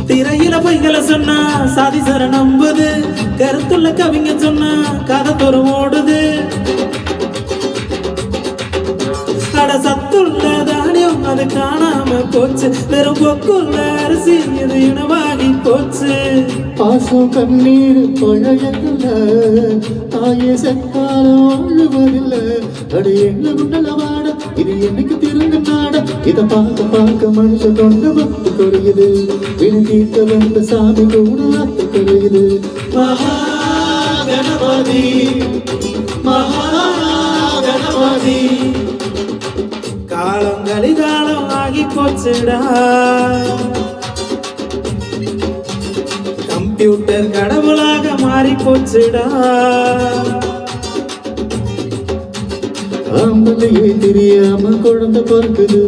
திரையில பொய்களை சொன்னா சாதிசர நம்புது, கருத்துள்ள கவிங்க சொன்னா கதை தோறும் ஓடுது. அட சத்துள்ள தானியம் அது காணாம போச்சு, வெறும் பொக்குள்ள அரிசி இது இனவாகி போச்சு. பாசம் கண்ணீர் பழையதில்ல, தாயே செத்தாலும் வாழுவதில்ல. அடி என்ன குண்டலவாட இது என்னைக்கு திருந்த நாட, இதை பார்க்க பார்க்க மனுஷன் கொண்டு மத்து குறையுது. வினு தீர்க்க வந்த சாமி கூட அத்து குறையுது. மகா கணபதி மகா கணபதி. காலம் கலிகாலம் ஆகி போச்சுடா, கம்ப்யூட்டர் கடவுளாக மாறி போச்சுடா. ஆம்பளையே தெரியாம குழந்தை பிறக்குது,